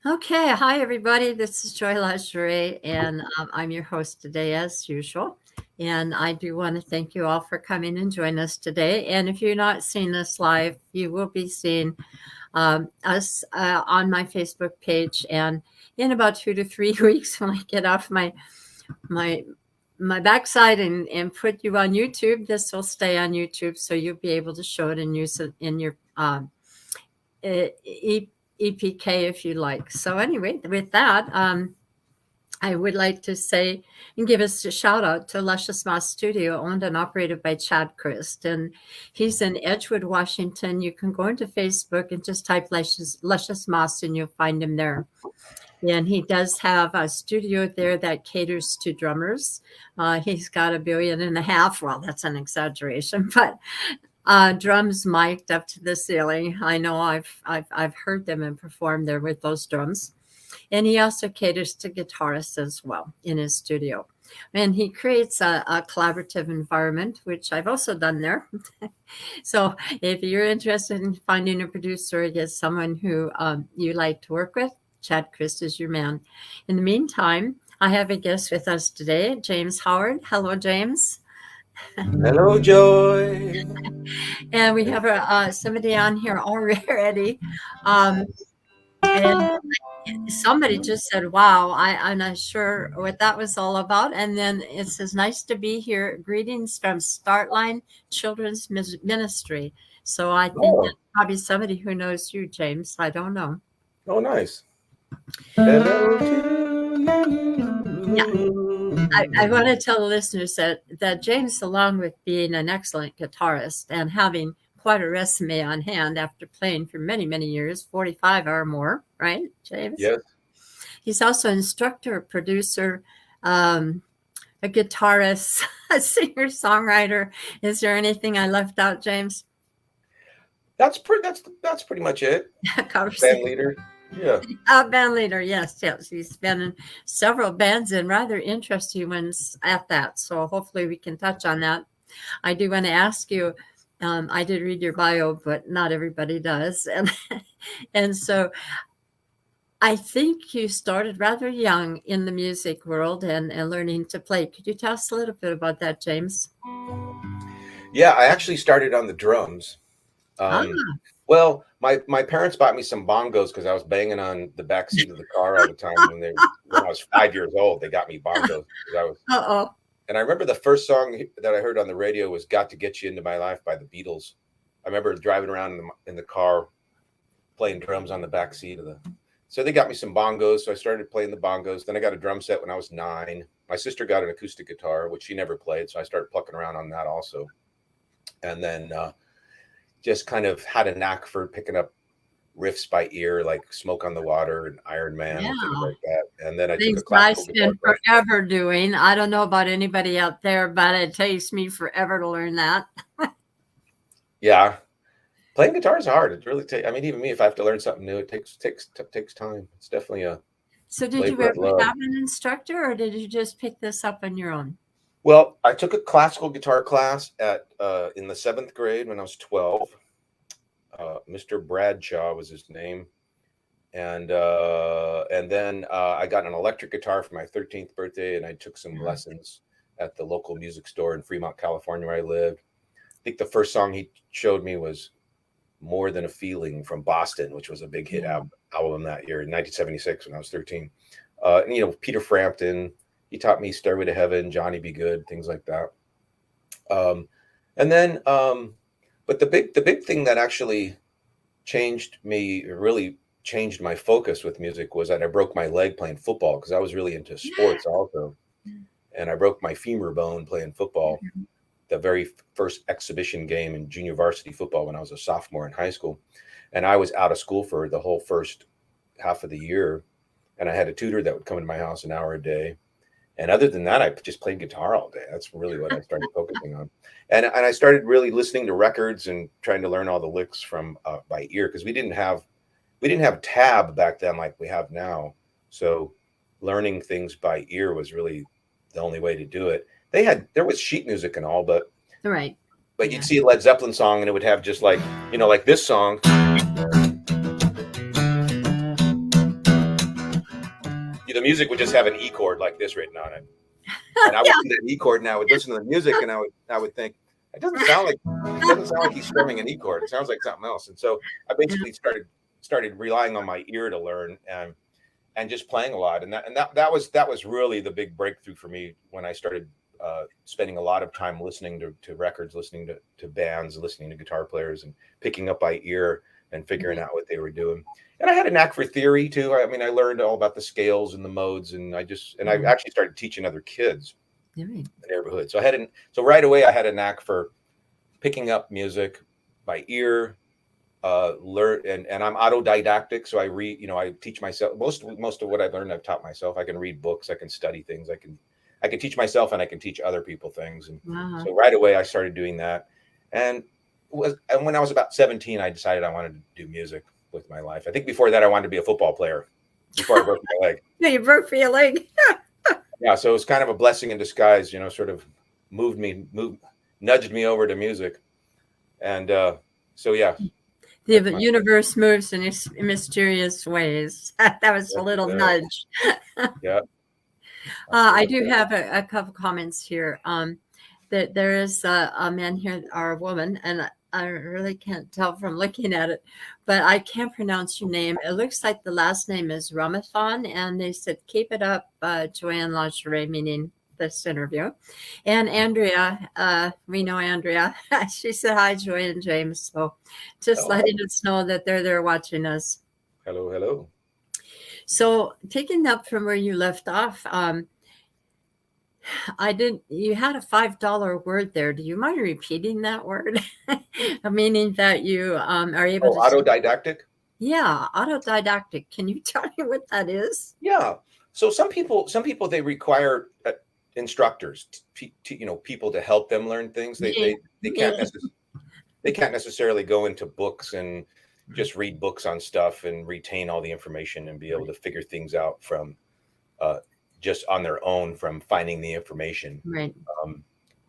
Okay, hi everybody. This is Joy Lingerie, and I'm your host today, as usual. And I do want to thank you all for coming and joining us today. And if you're not seeing this live, you will be seeing us on my Facebook page. And in about 2 to 3 weeks, when I get off my my backside and put you on YouTube, this will stay on YouTube, so you'll be able to show it and use it in your EPK if you like. So anyway, with that, I would like to say and give us a shout out to Luscious Moss Studio, owned and operated by Chad Christ. And he's in Edgewood, Washington. You can go into Facebook and just type Luscious Moss and you'll find him there. And he does have a studio there that caters to drummers. He's got 1.5 billion. Well, that's an exaggeration, but drums mic'd up to the ceiling. I know I've heard them and performed there with those drums. And he also caters to guitarists as well in his studio. And he creates a collaborative environment, which I've also done there. So if you're interested in finding a producer, get someone who you like to work with, Chad Christ is your man. In the meantime, I have a guest with us today, James Howard. Hello, James. Hello, Joy. And we have somebody on here already. And somebody just said, wow, I'm not sure what that was all about. And then it says, nice to be here. Greetings from Startline Children's Ministry. So I think that's probably somebody who knows you, James. I don't know. Oh, nice. Hello to you. Yeah. I want to tell the listeners that James, along with being an excellent guitarist and having quite a resume on hand after playing for many, many years, 45 or more, right, James? Yes. He's also an instructor, producer, a guitarist, a singer, songwriter. Is there anything I left out, James? That's pretty much it. Band leader. Yeah. Band leader, yes. He's been in several bands and rather interesting ones at that. So hopefully we can touch on that. I do want to ask you, I did read your bio, but not everybody does. And so I think you started rather young in the music world and learning to play. Could you tell us a little bit about that, James? Yeah, I actually started on the drums. Well, my parents bought me some bongos because I was banging on the back seat of the car all the time when I was 5 years old. They got me bongos. And I remember the first song that I heard on the radio was "Got to Get You Into My Life" by the Beatles. I remember driving around in the car playing drums on the back seat of the. So they got me some bongos, so I started playing the bongos. Then I got a drum set when I was 9. My sister got an acoustic guitar, which she never played, so I started plucking around on that also. And then just kind of had a knack for picking up riffs by ear, like "Smoke on the Water" and "Iron Man" and things like that. And then I took a classical guitar. I've been forever doing. I don't know about anybody out there, but it takes me forever to learn that. Yeah. Playing guitar is hard. It really takes. I mean, even me, if I have to learn something new, it takes time. It's definitely a. So, did you ever have an instructor, or did you just pick this up on your own? Well, I took a classical guitar class in the 7th grade when I was 12. Mr. Bradshaw was his name, and then I got an electric guitar for my 13th birthday, and I took some lessons at the local music store in Fremont, California, where I lived. I think the first song he showed me was "More Than a Feeling" from Boston, which was a big hit album that year in 1976 when I was 13. And Peter Frampton, he taught me "Stairway to Heaven," "Johnny Be Good," things like that. And then, but the big thing that actually really changed my focus with music was that I broke my leg playing football, because I was really into sports also. And I broke my femur bone playing football. The very first exhibition game in junior varsity football when I was a sophomore in high school. And I was out of school for the whole first half of the year. And I had a tutor that would come to my house an hour a day. And other than that, I just played guitar all day. That's really what I started focusing on. And I started really listening to records and trying to learn all the licks from by ear, because we didn't have tab back then like we have now. So learning things by ear was really the only way to do it. There was sheet music and all, but you'd see a Led Zeppelin song and it would have just like this song. the music would just have an E chord like this written on it, and I would see that E chord, and I would listen to the music, and I would think it doesn't sound like he's strumming an E chord. It sounds like something else. And so I basically started relying on my ear to learn and just playing a lot. And that was really the big breakthrough for me when I started spending a lot of time listening to records, listening to bands, listening to guitar players, and picking up by ear and figuring out what they were doing. And I had a knack for theory too. I mean, I learned all about the scales and the modes, and I actually started teaching other kids in the neighborhood. So right away I had a knack for picking up music by ear, learn, and I'm autodidactic. So I read, I teach myself. Most of what I've learned, I've taught myself. I can read books, I can study things, I can teach myself, and I can teach other people things. And so right away I started doing that. And when I was about 17, I decided I wanted to do music with my life. I think before that I wanted to be a football player before I broke my leg. No, you broke your leg. Yeah, so it was kind of a blessing in disguise, sort of nudged me over to music. And so, yeah. The universe moves in mysterious ways. That was a little nudge. Yeah. I do have a couple comments here. That there is a man here or a woman, and I really can't tell from looking at it, but I can't pronounce your name. It looks like the last name is Ramathon, and they said, keep it up, Joanne Lingerie, meaning this interview. And Andrea, we know Andrea, she said, hi, Joy and James. So just letting us know that they're there watching us. Hello, hello. So taking up from where you left off, you had a $5 word there. Do you mind repeating that word? Meaning that you are able to autodidactic? Yeah, autodidactic. Can you tell me what that is? Yeah. So some people they require instructors, people to help them learn things. They can't necessarily go into books and just read books on stuff and retain all the information and be able to figure things out from just on their own from finding the information. Right.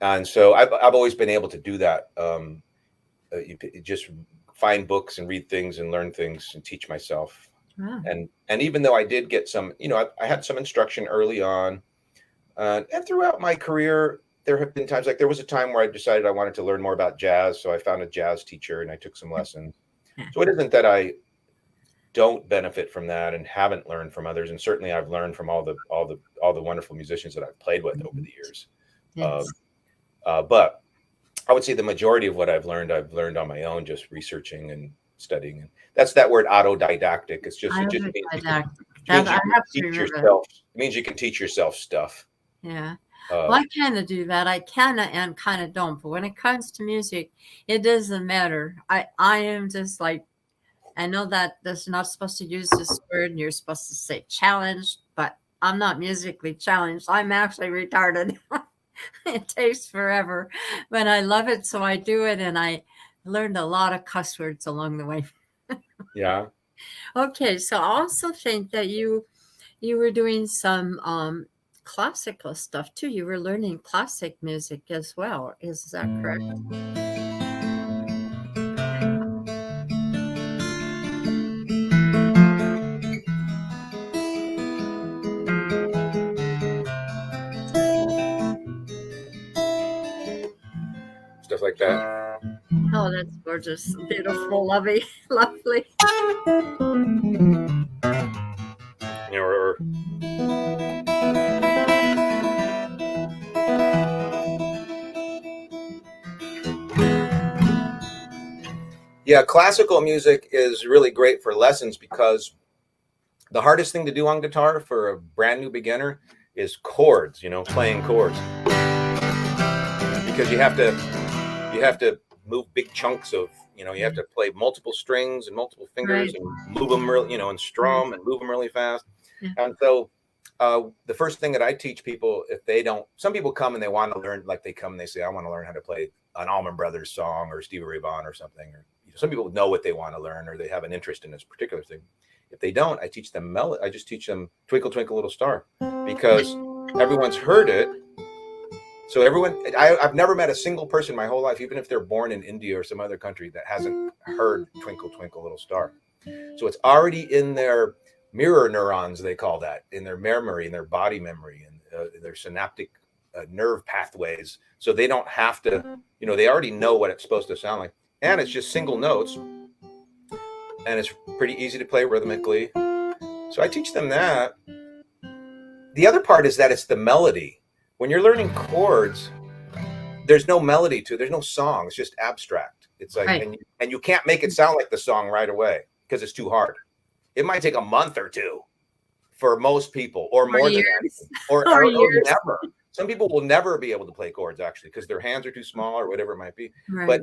And so I've always been able to do that. Just find books and read things and learn things and teach myself. Wow. And even though I did get some, I had some instruction early on, and throughout my career, there have been times, like there was a time where I decided I wanted to learn more about jazz. So I found a jazz teacher and I took some lessons. So it isn't that I don't benefit from that and haven't learned from others. And certainly I've learned from all the wonderful musicians that I've played with over the years. Yes. But I would say the majority of what I've learned on my own, just researching and studying. And that's that word autodidactic. It just means you can teach yourself stuff. Yeah. Well, I kind of do that. I kind of and kind of don't. But when it comes to music, it doesn't matter. I am just like, I know that that's not supposed to use this word, and you're supposed to say challenged, but I'm not musically challenged. I'm actually retarded. It takes forever, but I love it, so I do it, and I learned a lot of cuss words along the way. Yeah. Okay, so I also think that you were doing some classical stuff too. You were learning classic music as well. Is that correct? Stuff like that. Oh, that's gorgeous. Beautiful, lovely. Yeah, classical music is really great for lessons because the hardest thing to do on guitar for a brand new beginner is chords, playing chords. Because you have to move big chunks of, you have to play multiple strings and multiple fingers, right, and move them really, and strum and move them really fast. Yeah. And so the first thing that I teach people, some people come and they want to learn, like they come and they say, I want to learn how to play an Allman Brothers song or Stevie Ray Vaughan or something. Or some people know what they want to learn, or they have an interest in this particular thing. If they don't, I teach them I just teach them Twinkle Twinkle Little Star, because everyone's heard it. So I've never met a single person my whole life, even if they're born in India or some other country, that hasn't heard Twinkle Twinkle Little Star. So it's already in their mirror neurons, they call that, in their memory, in their body memory, and their synaptic nerve pathways. So they don't have to, they already know what it's supposed to sound like. And it's just single notes. And it's pretty easy to play rhythmically. So I teach them that. The other part is that it's the melody. When you're learning chords, there's no melody to it. There's no song. It's just abstract. It's like, Right. and you can't make it sound like the song right away because it's too hard. It might take a month or two for most people, or more than that, or never. Some people will never be able to play chords, actually, because their hands are too small or whatever it might be. Right. But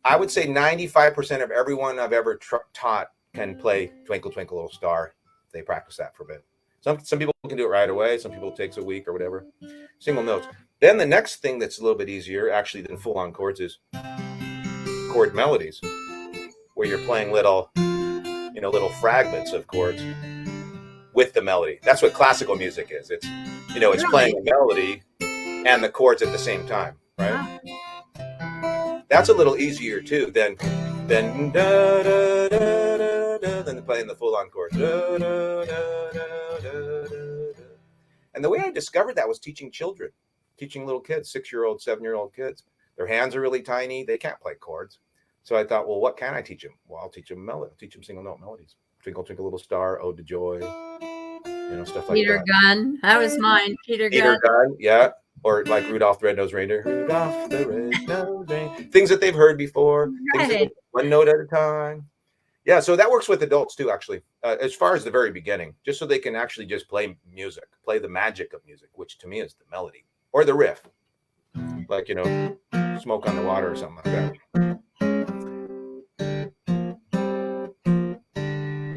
I would say 95% of everyone I've ever taught can play Twinkle, Twinkle, Little Star. They practice that for a bit. Some people can do it right away. Some people it takes a week or whatever. Single notes. Then the next thing that's a little bit easier, actually, than full-on chords is chord melodies, where you're playing little fragments of chords with the melody. That's what classical music is. It's it's playing a melody and the chords at the same time, right? That's a little easier too than playing the full-on chords. And the way I discovered that was teaching little kids, 6-year-old, 7-year-old kids. Their hands are really tiny. They can't play chords. So I thought, well, what can I teach them? Well, I'll teach them melody. Teach them single note melodies. Twinkle, Twinkle, Little Star, Ode to Joy, stuff like Peter that. Gunn. That was mine. Peter Gunn. Yeah. Or like Rudolph the Red-Nosed Reindeer. Rudolph the Red-Nosed Reindeer. Things that they've heard before. Right. Things that one note at a time. Yeah, so that works with adults too, actually, as far as the very beginning, just so they can actually just play music, play the magic of music, which to me is the melody or the riff, like, Smoke on the Water or something like that.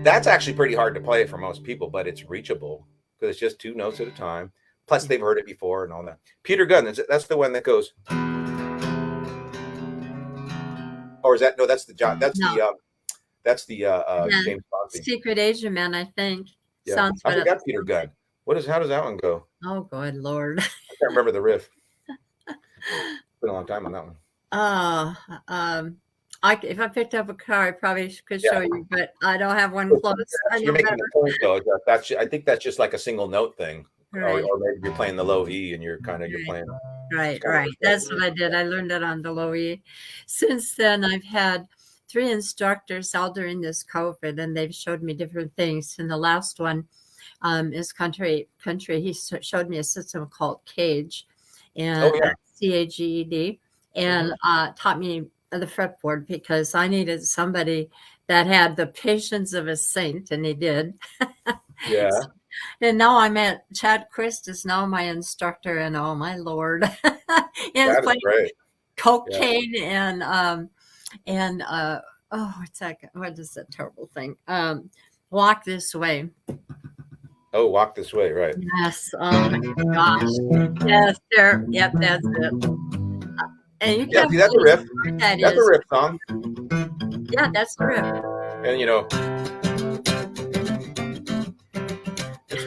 That's actually pretty hard to play for most people, but it's reachable because it's just 2 notes at a time. Plus, they've heard it before and all that. Peter Gunn, that's the one that goes. Or is that no? That's the John. That's the James Bond thing. Secret Asia Man, I think. Yeah. Sounds I forgot Peter Gunn. How does that one go? Oh, good Lord. I can't remember the riff. It's been a long time on that one. If I picked up a car, I probably could show you, but I don't have one close. You're making the point, though. I think that's just like a single note thing. Right. Or maybe you're playing the low E and you're playing. Right. That's what I did. I learned it on the low E. Since then, I've had 3 instructors all during this COVID, and they've showed me different things. And the last one is country. He showed me a system called Cage, and CAGED, and taught me the fretboard because I needed somebody that had the patience of a saint, and he did. Yeah. And now I'm at Chad Christ is now my instructor, and oh my Lord, and playing great. Cocaine and what's that? What is that terrible thing? Walk This Way. Oh, Walk This Way, right? Yes. Oh my gosh. Yes, there. Yep, that's it. And you see, that's a riff. That's a riff song. Yeah, that's the riff. And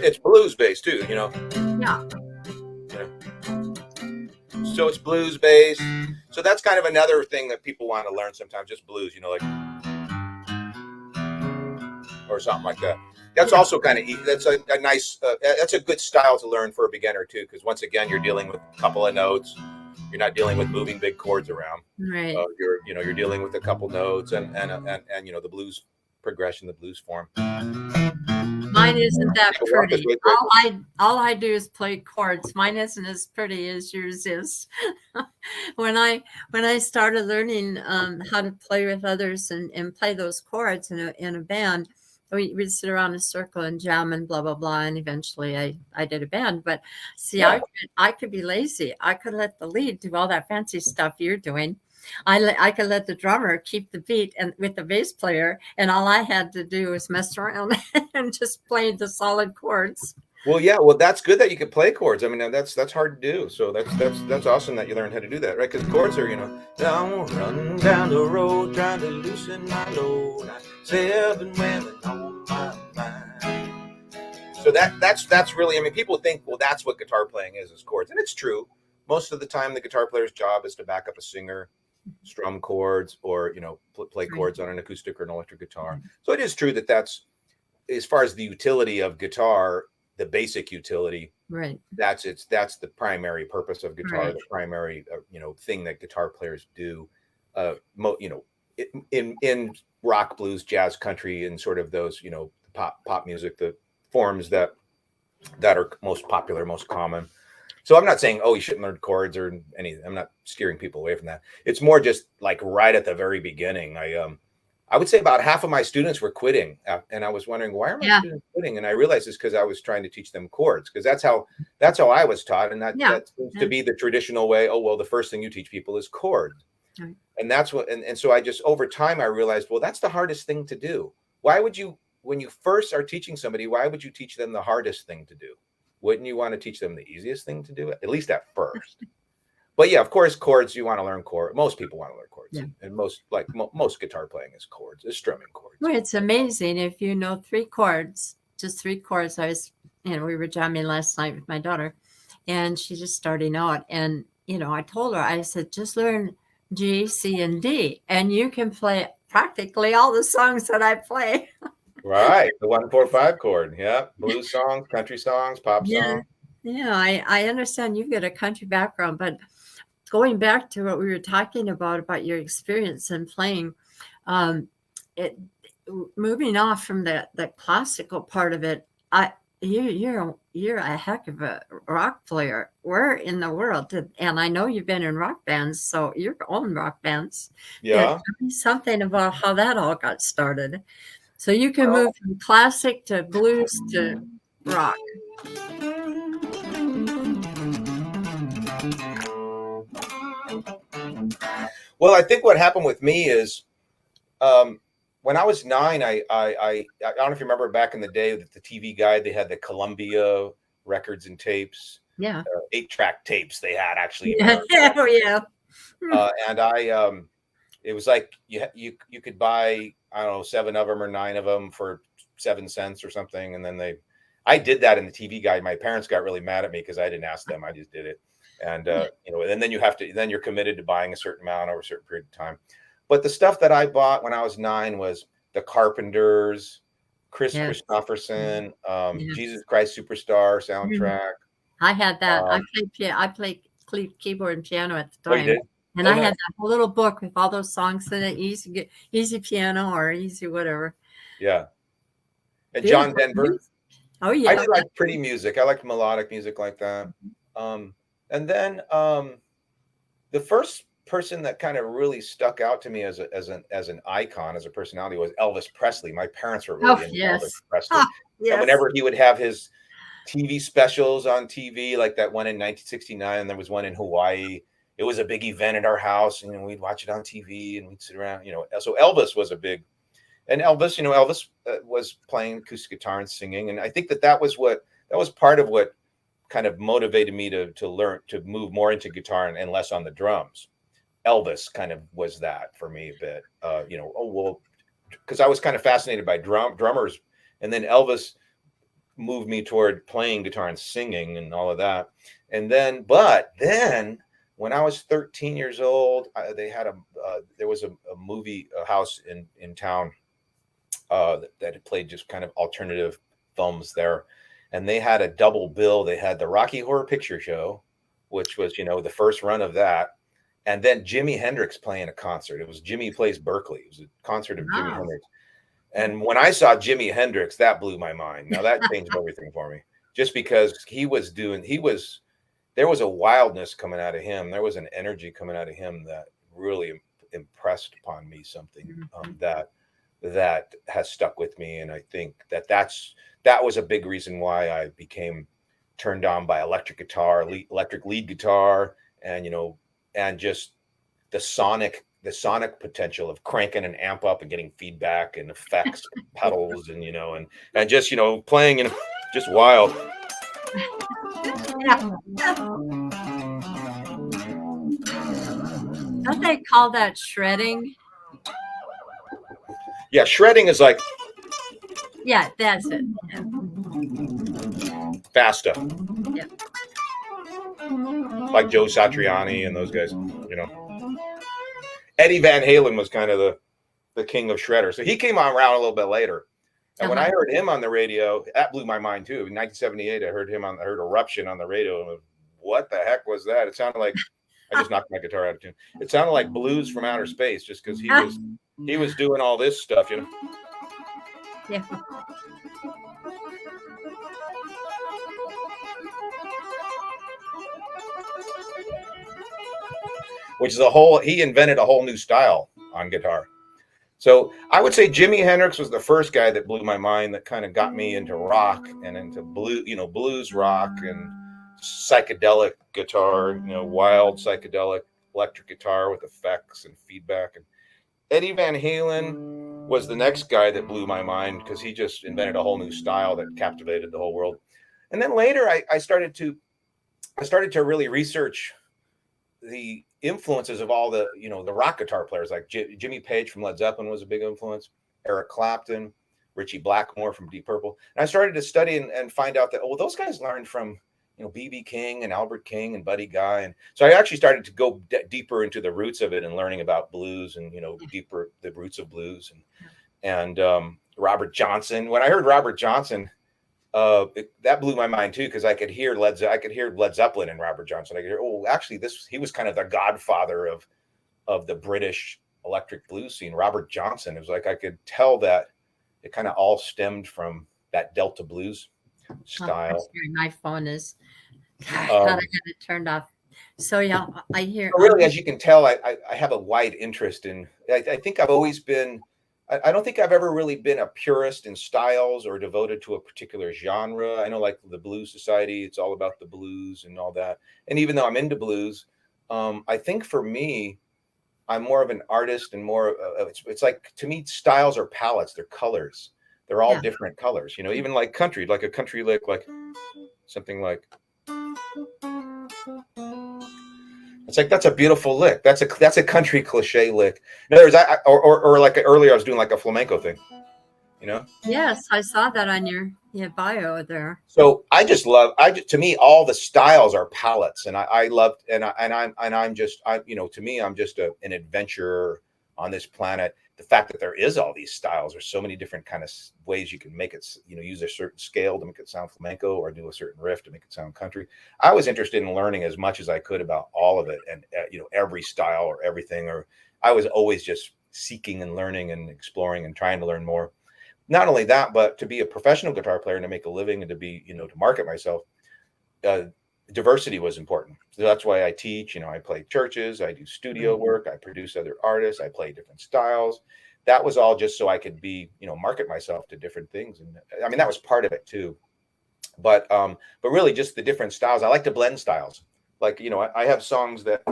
it's blues based too, Yeah. So it's blues based. So that's kind of another thing that people want to learn sometimes, just blues, like, or something like that. That's also kind of that's a nice that's a good style to learn for a beginner too, because once again you're dealing with a couple of notes. You're not dealing with moving big chords around. Right. You're dealing with a couple notes and the blues progression, the blues form. Mine isn't that pretty. All I do is play chords. Mine isn't as pretty as yours is. When I started learning how to play with others and play those chords in a band, we'd sit around in a circle and jam and blah blah blah, and eventually I did a band. But see, I could be lazy. I could let the lead do all that fancy stuff you're doing. I could let the drummer keep the beat and with the bass player, and all I had to do was mess around and just play the solid chords. Well, yeah, that's good that you can play chords. I mean, that's hard to do. So that's awesome that you learned how to do that, right? Because chords are, I'm running down the road trying to loosen my load. 7 women on my mind. So that's really, I mean, people think, well, that's what guitar playing is chords, and it's true. Most of the time, the guitar player's job is to back up a singer, strum chords, or play chords on an acoustic or an electric guitar. So it is true that's as far as the utility of guitar, the basic utility, Right. that's the primary purpose of guitar, Right. the primary thing that guitar players do. In rock, blues, jazz, country, and sort of those pop music, the forms that are most popular, most common. So I'm not saying, oh, you shouldn't learn chords or anything. I'm not steering people away from that. It's more just like right at the very beginning. I would say about half of my students were quitting, and I was wondering, why are my students quitting? And I realized it's because I was trying to teach them chords, because that's how I was taught, and that seems to be the traditional way. Oh, well, the first thing you teach people is chords, right. And that's what. And so I just, over time, I realized, well, that's the hardest thing to do. Why would you, when you first are teaching somebody, why would you teach them the hardest thing to do? Wouldn't you want to teach them the easiest thing to do, at least at first? But yeah, of course, chords, you want to learn chords. Most people want to learn chords. Yeah. And most guitar playing is chords, is strumming chords. Well, it's amazing if you know 3 chords, just 3 chords. We were jamming last night with my daughter, and she's just starting out. And, I told her, I said, just learn G, C, and D, and you can play practically all the songs that I play. Right. The 1, 4, 5 chord. Yeah. Blues songs, country songs, pop songs. Yeah. I understand you've got a country background, but going back to what we were talking about your experience in playing, moving off from the classical part of it, you're a heck of a rock player. Where in the world and I know you've been in rock bands, so your own rock bands. Yeah. Tell me something about how that all got started. So you can move from classic to blues to rock. Well, I think what happened with me is, when I was 9, I don't know if you remember back in the day that the TV Guide, they had the Columbia records and tapes. Yeah. 8-track tapes they had, actually. Yeah. And it was like you could buy, I don't know, 7 of them or 9 of them for 7 cents or something. And then I did that in the TV Guide. My parents got really mad at me because I didn't ask them. I just did it. And, and then you're committed to buying a certain amount over a certain period of time. But the stuff that I bought when I was 9 was the Carpenters, Christopherson, Jesus Christ Superstar soundtrack. I had that. I played keyboard and piano at the time. Oh, you did? And I had that whole little book with all those songs in it, easy piano or easy whatever. Yeah. And John Denver. Oh, yeah. I did like pretty music. I liked melodic music like that. And then the first person that kind of really stuck out to me as an icon, as a personality, was Elvis Presley. My parents were really into Elvis Presley. And whenever he would have his TV specials on TV, like that one in 1969, and there was one in Hawaii, it was a big event at our house, and we'd watch it on TV and we'd sit around, so Elvis was a big, and Elvis was playing acoustic guitar and singing. And I think that was part of what kind of motivated me to learn to move more into guitar and less on the drums. Elvis kind of was that for me a bit, because I was kind of fascinated by drummers, and then Elvis moved me toward playing guitar and singing and all of that. And then, when I was 13 years old, there was a movie house in town that had played just kind of alternative films there. And they had a double bill. They had the Rocky Horror Picture Show, which was, the first run of that. And then Jimi Hendrix playing a concert. It was Jimi Plays Berkeley. It was a concert of Jimi Hendrix. And when I saw Jimi Hendrix, that blew my mind. Now that changed everything for me, just because there was a wildness coming out of him. There was an energy coming out of him that really impressed upon me, something that has stuck with me. And I think that was a big reason why I became turned on by electric guitar, electric lead guitar, and just the sonic potential of cranking an amp up and getting feedback and effects, pedals, and just playing, just wild. Don't they call that shredding? Yeah, shredding is like. Yeah, that's it. Yeah. Faster. Yeah. Like Joe Satriani and those guys, Eddie Van Halen was kind of the king of shredder. So he came on around a little bit later. And when I heard him on the radio, that blew my mind too. In 1978, I heard Eruption on the radio, and what the heck was that? It sounded like I just knocked my guitar out of tune. It sounded like Blues from Outer Space, just because he was doing all this stuff, you know. Yeah. Which is he invented a whole new style on guitar. So I would say Jimi Hendrix was the first guy that blew my mind, that kind of got me into rock and into blues rock and psychedelic guitar, wild psychedelic electric guitar with effects and feedback. And Eddie Van Halen was the next guy that blew my mind, because he just invented a whole new style that captivated the whole world. And then later I started to really research the influences of all the the rock guitar players, like Jimmy Page from Led Zeppelin was a big influence, Eric Clapton, Richie Blackmore from Deep Purple. And I started to study and find out that Mm-hmm. those guys learned from B.B. King and Albert King and Buddy Guy. And so I actually started to go deeper into the roots of it and learning about blues and deeper the roots of blues and Robert Johnson. When I heard Robert Johnson, that blew my mind too, because I could hear Led Zeppelin and Robert Johnson. I could hear, actually, he was kind of the godfather of the British electric blues scene. Robert Johnson. It was like I could tell that it kind of all stemmed from that Delta blues style. My phone is. I thought I had it turned off. So yeah, I hear. Really, as you can tell, I have a wide interest in. I think I've always been. I don't think I've ever really been a purist in styles or devoted to a particular genre. I know, like the Blues Society, it's all about the blues and all that. And even though I'm into blues, I think for me, I'm more of an artist and more. It's like, to me, styles are palettes. They're colors. They're all different colors. Even like country, like a country lick, like something like. It's like, that's a beautiful lick. That's a country cliche lick. In other words, or like earlier I was doing like a flamenco thing, Yes, I saw that on your bio there. So to me, all the styles are palettes, and I love, I'm just to me, I'm just an adventurer on this planet. The fact that there is all these styles, there's so many different kind of ways you can make it, use a certain scale to make it sound flamenco, or do a certain riff to make it sound country. I was interested in learning as much as I could about all of it, and every style or everything. Or I was always just seeking and learning and exploring and trying to learn more. Not only that, but to be a professional guitar player and to make a living and to be, to market myself, diversity was important. So that's why I teach. I play churches, I do studio work, I produce other artists, I play different styles. That was all just so I could be, market myself to different things. And I mean, that was part of it too. But really just the different styles. I like to blend styles. Like, I have songs that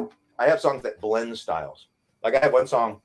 blend styles. Like I have one song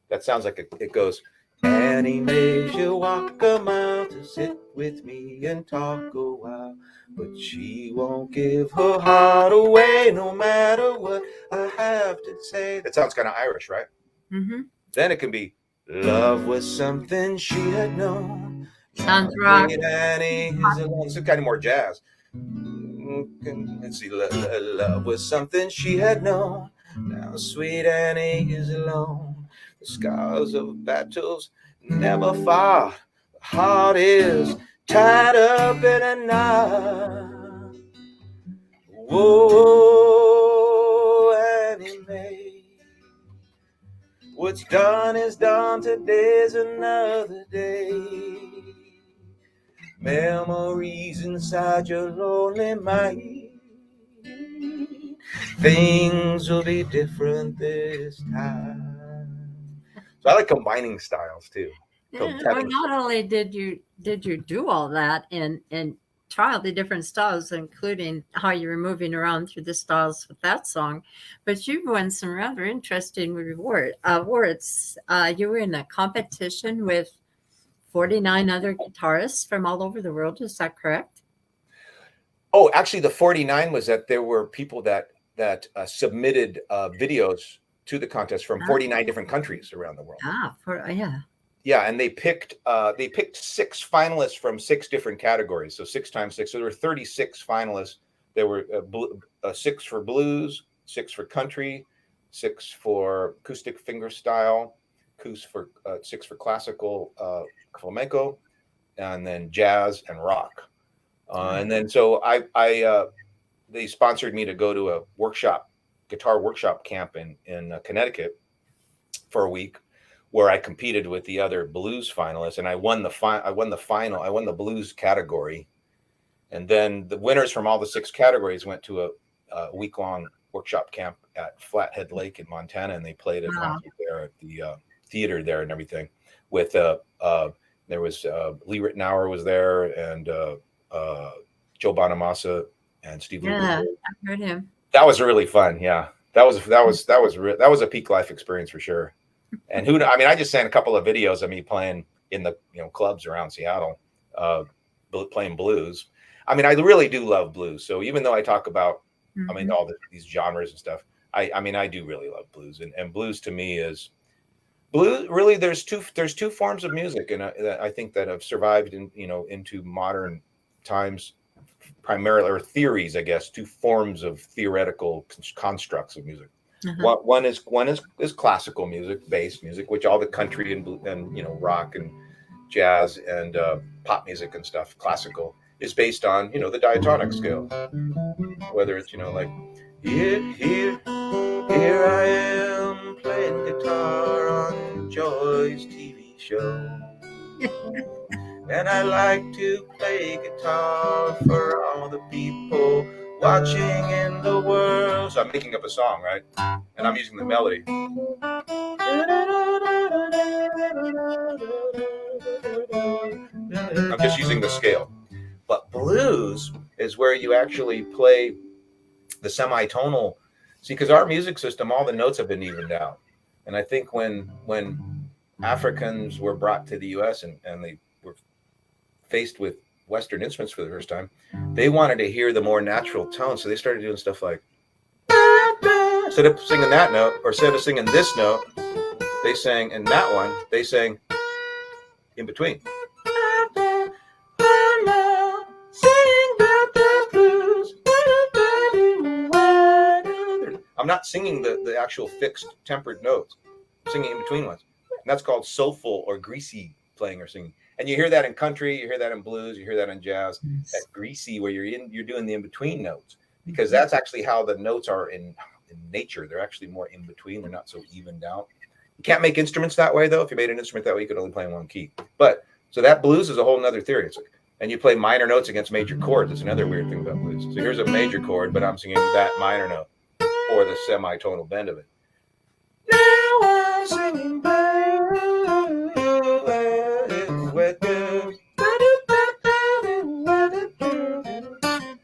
that sounds like it goes, Annie made you walk a mile to sit with me and talk a while, but she won't give her heart away no matter what I have to say. That sounds kind of Irish, right? Mm-hmm. Then it can be, love was something she had known. Sounds rock. Annie is alone. It's kind of more jazz. Let's see. Love was something she had known. Now sweet Annie is alone. The scars of battles never far. The heart is tied up in a knot. Whoa, Annie Mae. What's done is done. Today's another day. Memories inside your lonely mind. Things will be different this time. So I like combining styles too. Well, not only did you do all that and try all the different styles, including how you were moving around through the styles with that song, but you've won some rather interesting awards. You were in a competition with 49 other guitarists from all over the world. Is that correct? Oh, actually, the 49 was that there were people that submitted videos to the contest from 49 different countries around the world. Yeah, and they picked 6 finalists from 6 different categories. So 6 times 6. So there were 36 finalists. There were 6 for blues, 6 for country, 6 for acoustic fingerstyle, 6 for classical flamenco, and then jazz and rock. And then so I they sponsored me to go to a guitar workshop camp in Connecticut for a week, where I competed with the other blues finalists, and I won the blues category. And then the winners from all the 6 categories went to a week-long workshop camp at Flathead Lake in Montana, and they played a concert there at the theater there and everything. With there was Lee Ritenour was there, and Joe Bonamassa and Stevie Ray. I've heard him. That was really fun. Yeah, that was a peak life experience for sure. And I just sent a couple of videos of me playing in the clubs around Seattle, playing blues. I mean, I really do love blues. So even though I talk about, all these genres and stuff, I do really love blues. And blues to me is blues. Really, there's two forms of music, and I think that have survived into modern times, primarily, or theories, I guess, 2 forms of theoretical constructs of music. One is classical music, bass music, which all the country and rock and jazz and pop music and stuff, classical, is based on the diatonic scale. Whether it's like here I am playing guitar on Joy's TV show, and I like to play guitar for all the people watching in the world. So I'm making up a song, right? And I'm using the melody. I'm just using the scale. But blues is where you actually play the semitonal. See, because our music system, all the notes have been evened out. And I think when Africans were brought to the U.S. and they were faced with Western instruments for the first time, they wanted to hear the more natural tone. So they started doing stuff like, instead of singing that note, or instead of singing this note, they sang, and that one, they sang in between. I'm not singing the actual fixed tempered notes. I'm singing in between ones. And that's called soulful or greasy playing or singing. And you hear that in country, you hear that in blues, you hear that in jazz, that greasy where you're doing the in-between notes, because that's actually how the notes are in nature. They're actually more in between. They're not so evened out. You can't make instruments that way, though. If you made an instrument that way, you could only play in one key. But so that blues is a whole nother theory. It's like, and you play minor notes against major chords. It's another weird thing about blues. So here's a major chord, but I'm singing that minor note or the semitonal bend of it. Now I'm singing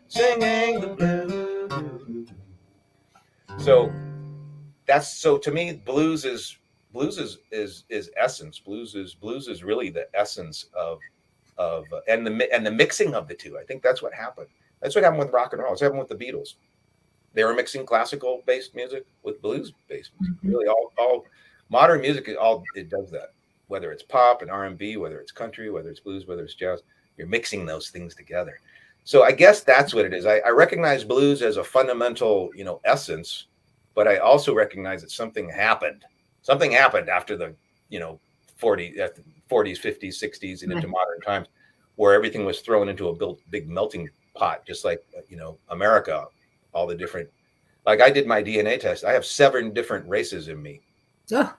singing the blues. So to me, blues is essence. Blues is really the essence of and the mixing of the two. I think that's what happened. That's what happened with rock and roll. It's happened with the Beatles. They were mixing classical based music with blues based music. Really, all modern music, it does that. Whether it's pop and R&B, whether it's country, whether it's blues, whether it's jazz, you're mixing those things together. So I guess that's what it is. I recognize blues as a fundamental, essence, but I also recognize that something happened. Something happened after the, 40s, 50s, 60s, and into modern times, where everything was thrown into a big melting pot, just like, America. All the different, like I did my DNA test. I have 7 different races in me. Oh.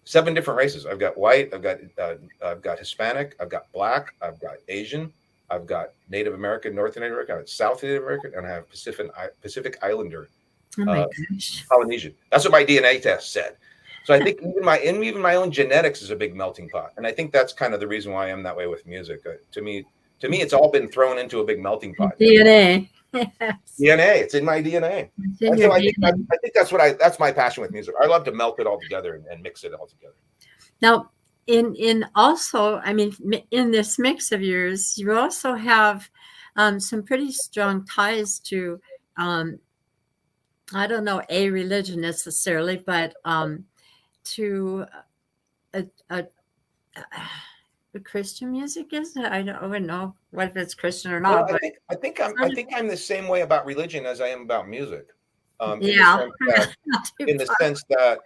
7 different races. I've got white. I've got Hispanic. I've got black. I've got Asian. I've got Native American, North Native American. I've got South Native American, and I have Pacific Islander, Polynesian. That's what my DNA test said. So I think even my own genetics is a big melting pot, and I think that's kind of the reason why I am that way with music. To me, it's all been thrown into a big melting pot. DNA. Yes. DNA. It's in my DNA. And so I think that's my passion with music. I love to melt it all together and mix it all together. Now, in also, in this mix of yours, you also have some pretty strong ties to, I don't know, a religion necessarily, but to a Christian music, is it? I don't know what if it's Christian or not. Well, I think I'm the same way about religion as I am about music. In the sense that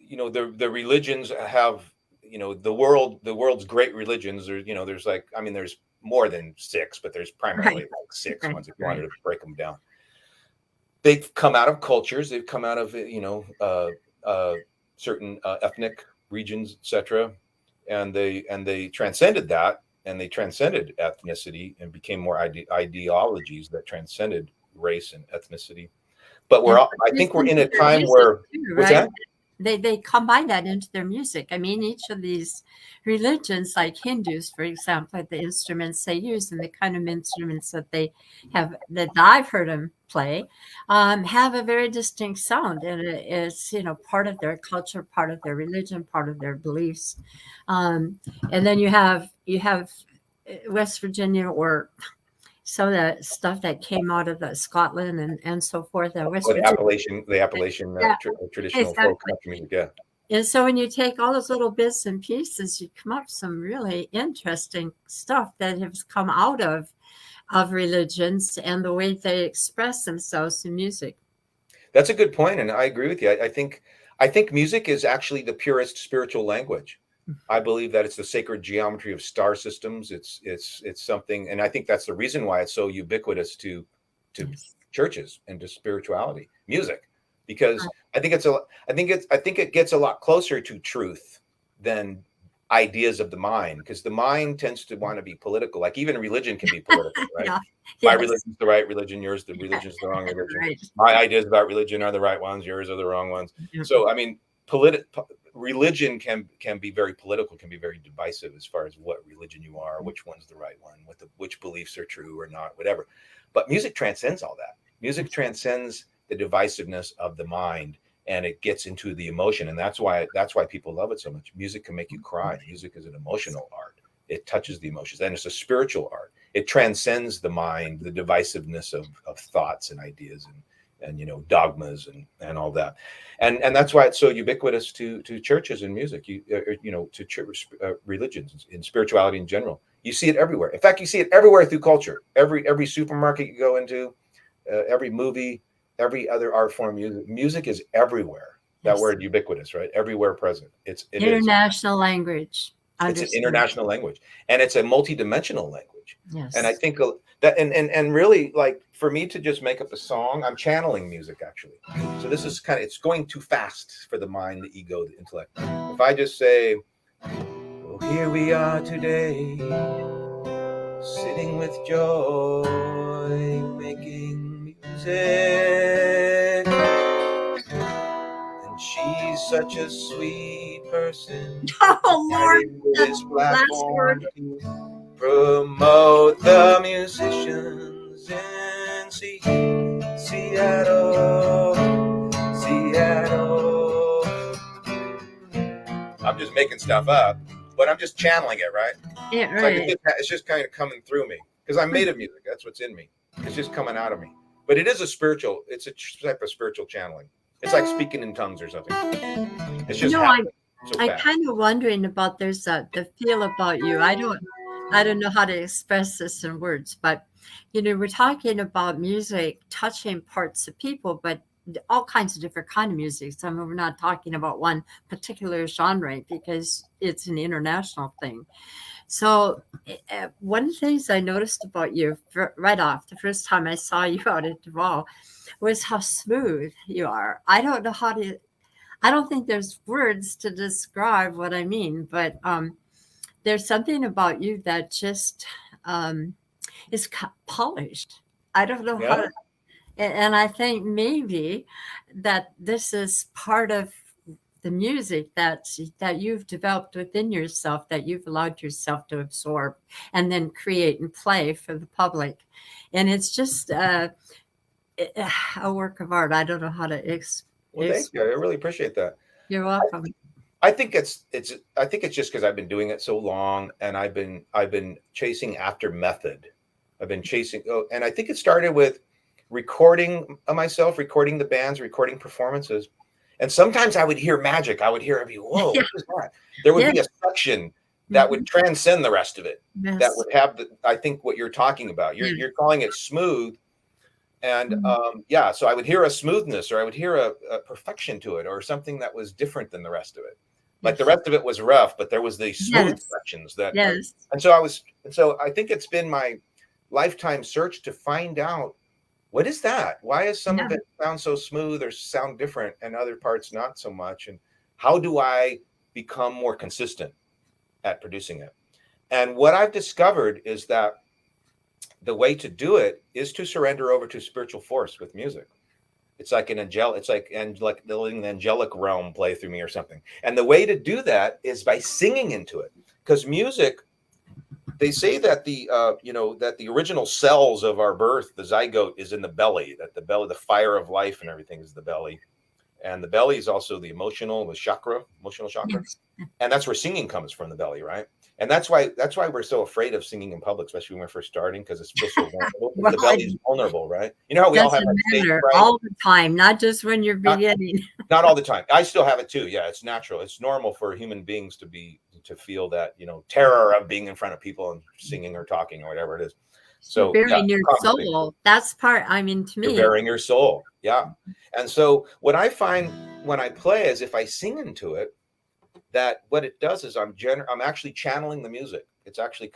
the religions have the world's great religions, or there's like, I mean, there's more than 6, but there's primarily like 6 ones if you wanted to break them down. They've come out of cultures, they've come out of certain ethnic regions, etc., and they transcended that, and they transcended ethnicity and became more ideologies that transcended race and ethnicity. But I think we're in a time where too, right? They combine that into their music. I mean, each of these religions, like Hindus, for example, the instruments they use and the kind of instruments that they have, that I've heard them play, have a very distinct sound, and it's part of their culture, part of their religion, part of their beliefs. And then you have West Virginia, or so the stuff that came out of Scotland and so forth. The Appalachian traditional folk music, yeah. And so when you take all those little bits and pieces, you come up with some really interesting stuff that has come out of religions and the way they express themselves in music. That's a good point, and I agree with you. I think music is actually the purest spiritual language. I believe that it's the sacred geometry of star systems. It's something, and I think that's the reason why it's so ubiquitous to churches and to spirituality, music, because I think it gets a lot closer to truth than ideas of the mind, because the mind tends to want to be political. Like even religion can be political, right? My religion's the right religion, yours the religion's the wrong religion. Right. My ideas about religion are the right ones, yours are the wrong ones. So I mean, religion can be very political, can be very divisive as far as what religion you are, which one's the right one, which beliefs are true or not, whatever. But music transcends all that. Music transcends the divisiveness of the mind, and it gets into the emotion, and that's why people love it so much. Music can make you cry. Music is an emotional art. It touches the emotions, and it's a spiritual art. It transcends the mind, the divisiveness of thoughts and ideas and dogmas and all that, and that's why it's so ubiquitous to churches and music, to church, religions and spirituality in general. You see it everywhere. In fact, you see it everywhere through culture. Every supermarket you go into, every movie, every other art form. Music is everywhere. That word ubiquitous, right? Everywhere present. It international language. It's an international language, and it's a multi-dimensional language. Yes. And I think that, and really, like, for me to just make up a song, I'm channeling music, actually. So this is it's going too fast for the mind, the ego, the intellect. If I just say, oh, here we are today, sitting with joy, making music, and she's such a sweet person. Oh, Lord, this platform to promote the musicians in Seattle. I'm just making stuff up, but I'm just channeling it, right? Yeah, right. It's just kind of coming through me because I'm made of music. That's what's in me. It's just coming out of me. But it's a type of spiritual channeling. It's like speaking in tongues or something. It's just I'm kind of wondering about the feel about you. I don't know how to express this in words, but we're talking about music touching parts of people, but all kinds of different kind of music. So we're not talking about one particular genre because it's an international thing. So one of the things I noticed about you right off the first time I saw you out at Duval was how smooth you are. I don't think there's words to describe what I mean, but there's something about you that just is polished. I don't know how to, and I think maybe that this is part of the music that you've developed within yourself, that you've allowed yourself to absorb and then create and play for the public. And it's just a work of art. I don't know how to Well, thank you. I really appreciate that. You're welcome. I think it's just because I've been doing it so long, and I've been chasing after method. I've been chasing, and I think it started with recording myself, recording the bands, recording performances, and sometimes I would hear magic. I would hear whoa, what is that? There would be a section that would transcend the rest of it. Yes. That would have I think what you're talking about. You're calling it smooth. And so I would hear a smoothness, or I would hear a perfection to it, or something that was different than the rest of it. Like the rest of it was rough, but there was the smooth Yes. sections that, Yes. and so I think it's been my lifetime search to find out what is that? Why is some Yeah. of it sound so smooth or sound different and other parts not so much? And how do I become more consistent at producing it? And what I've discovered is that the way to do it is to surrender over to spiritual force with music. It's like letting the angelic realm play through me or something. And the way to do that is by singing into it. Because music, they say that that the original cells of our birth, the zygote, is in the belly, that the belly, the fire of life and everything is the belly. And the belly is also the emotional chakra. Yes. And that's where singing comes from, the belly, right? And that's why we're so afraid of singing in public, especially when we're first starting, because it feels so vulnerable. Well, The belly is vulnerable, right? You know how we all have doesn't that stage matter fright? all the time, not just when you're Not, beginning. not all the time. I still have it too. Yeah, it's natural. It's normal for human beings to feel that, terror of being in front of people and singing or talking or whatever it is. So yeah, Bearing your soul. That's part. I mean, to you're me, bearing your soul. Yeah. And so what I find when I play is if I sing into it, that what it does is I'm actually channeling the music. It's actually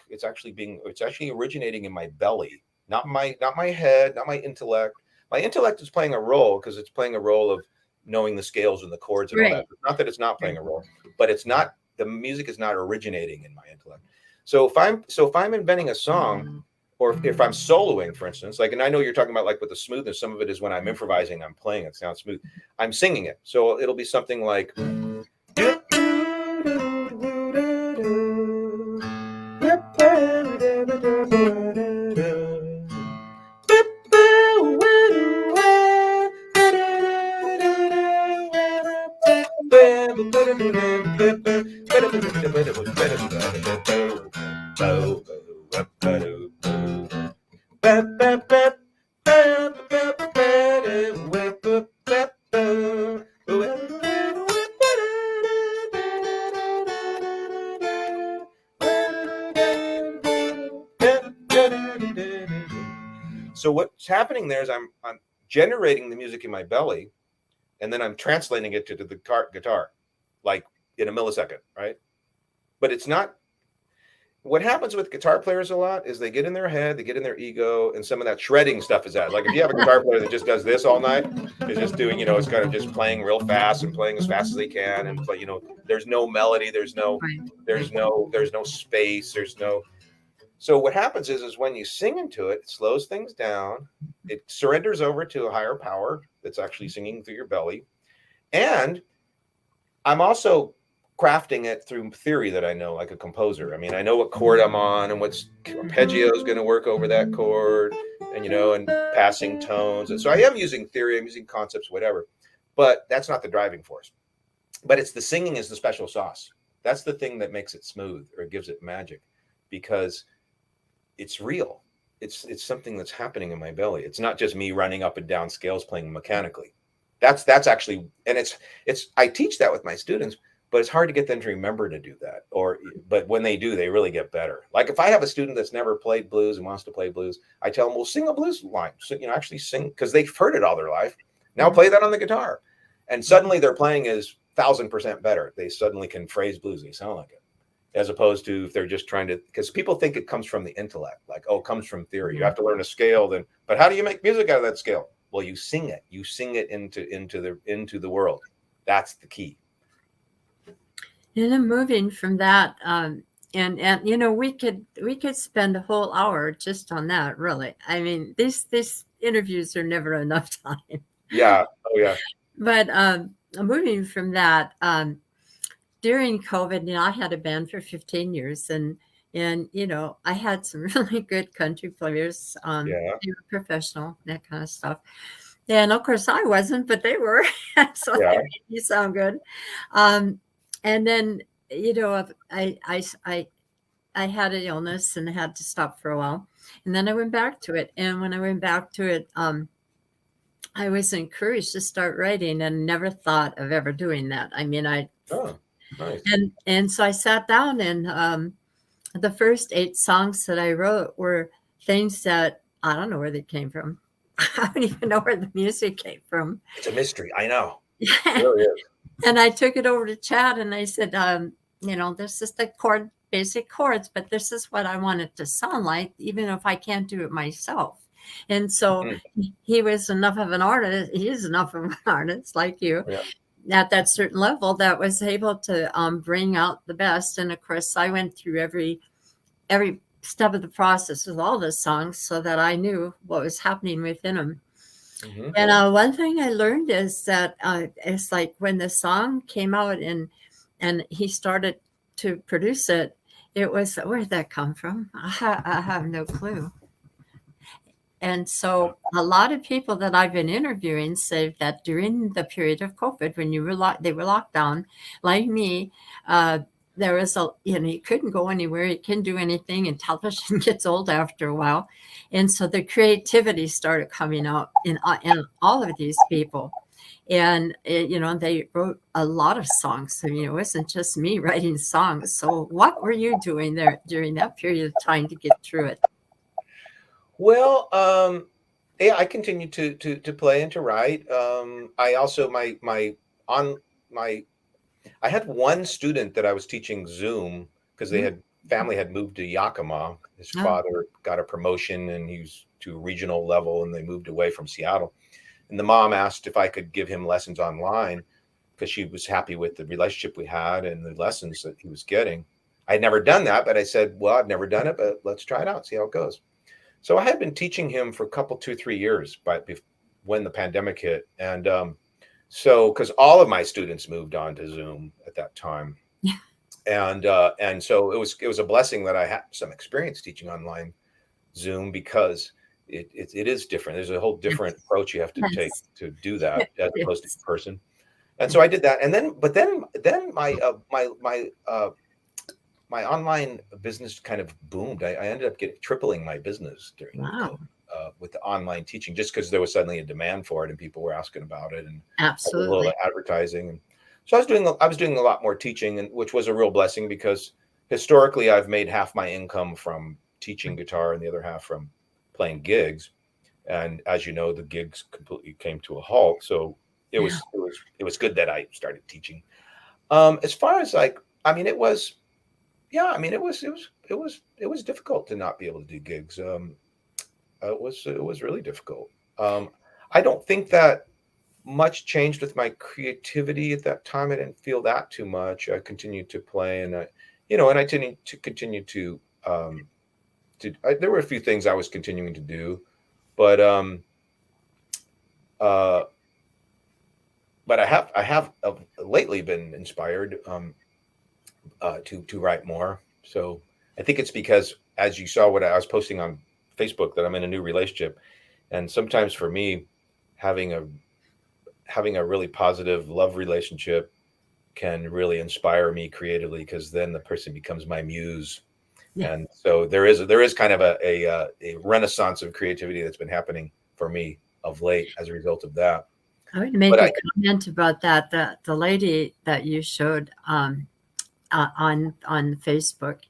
originating in my belly, not my head, not my intellect. My intellect is playing a role because it's playing a role of knowing the scales and the chords and all that. It's not that it's not playing a role, but the music is not originating in my intellect. So if I'm inventing a song, or if I'm soloing, for instance, and I know you're talking about with the smoothness, some of it is when I'm improvising, I'm playing, it sounds smooth. I'm singing it. So it'll be something like, so what's happening there is I'm generating the music in my belly, and then I'm translating it to the guitar, like in a millisecond, right? But it's not. What happens with guitar players a lot is they get in their head, they get in their ego, and some of that shredding stuff is that. Like if you have a guitar player that just does this all night, is just doing, it's kind of just playing real fast and playing as fast as they can, and play, there's no melody, there's no space, there's no. So what happens is when you sing into it, it slows things down, it surrenders over to a higher power that's actually singing through your belly, and I'm also crafting it through theory that I know, like a composer. I mean, I know what chord I'm on and what arpeggio is going to work over that chord, and and passing tones. And so I am using theory, I'm using concepts, whatever, but that's not the driving force. But it's the singing is the special sauce. That's the thing that makes it smooth or gives it magic, because it's real. It's something that's happening in my belly. It's not just me running up and down scales playing mechanically. That's actually, and it's I teach that with my students, but it's hard to get them to remember to do that. But when they do, they really get better. Like if I have a student that's never played blues and wants to play blues, I tell them, well, sing a blues line. So, actually sing, because they've heard it all their life. Now play that on the guitar. And suddenly their playing is 1,000% better. They suddenly can phrase blues. They sound like it. As opposed to if they're just trying to, because people think it comes from the intellect, like, oh, it comes from theory. You have to learn a scale, but how do you make music out of that scale? Well, you sing it. You sing it into the world. That's the key. And then moving from that, and we could spend a whole hour just on that. Really, I mean, these interviews are never enough time. Yeah. Oh yeah. But moving from that, during COVID, I had a band for 15 years, and I had some really good country players. They were professional, that kind of stuff. And of course, I wasn't, but they were. So they made me sound good. And then, I had an illness and had to stop for a while. And then I went back to it. And when I went back to it, I was encouraged to start writing and never thought of ever doing that. I mean, nice. And so I sat down, and the first 8 songs that I wrote were things that I don't know where they came from. I don't even know where the music came from. It's a mystery. I know. It really is. And I took it over to Chad and I said, this is the basic chords, but this is what I want it to sound like, even if I can't do it myself. And so he was enough of an artist. He is enough of an artist like you Yeah. at that certain level that was able to bring out the best. And of course, I went through every step of the process with all the songs so that I knew what was happening within them. Mm-hmm. And one thing I learned is that it's like when the song came out and he started to produce it, it was, where did that come from? I have no clue. And so a lot of people that I've been interviewing say that during the period of COVID, when they were locked down, like me, there was you couldn't go anywhere, you couldn't do anything, and television gets old after a while. And so the creativity started coming out in all of these people. And, they wrote a lot of songs. So, it wasn't just me writing songs. So what were you doing there during that period of time to get through it? Well, yeah, I continue to play and to write. I also I had one student that I was teaching Zoom because family had moved to Yakima. His father got a promotion and he was to a regional level, and they moved away from Seattle. And the mom asked if I could give him lessons online because she was happy with the relationship we had and the lessons that he was getting. I'd never done that, but I said, well, I've never done it, but let's try it out, see how it goes. So I had been teaching him for a couple, 2-3 years, but when the pandemic hit. And so, because all of my students moved on to Zoom at that time. Yeah. And so it was a blessing that I had some experience teaching online Zoom, because it is different. There's a whole different approach you have to take to do that as opposed to in person. And so I did that. And then my online business kind of boomed. I ended up tripling my business during with the online teaching, just because there was suddenly a demand for it and people were asking about it, and absolutely a little advertising. And so I was doing a lot more teaching, and which was a real blessing, because historically I've made half my income from teaching guitar and the other half from playing gigs. And as you know, the gigs completely came to a halt. So it was good that I started teaching. As far as it was difficult to not be able to do gigs. It was really difficult. I don't think that much changed with my creativity at that time. I didn't feel that too much. I continued to play, and I continued to there were a few things I was continuing to do, but I have lately been inspired to write more. So I think it's because, as you saw what I was posting on Facebook, that I'm in a new relationship, and sometimes for me, having a really positive love relationship can really inspire me creatively, because then the person becomes my muse. Yeah. And so there is kind of a renaissance of creativity that's been happening for me of late as a result of that. I would make a comment about that. The lady that you showed on Facebook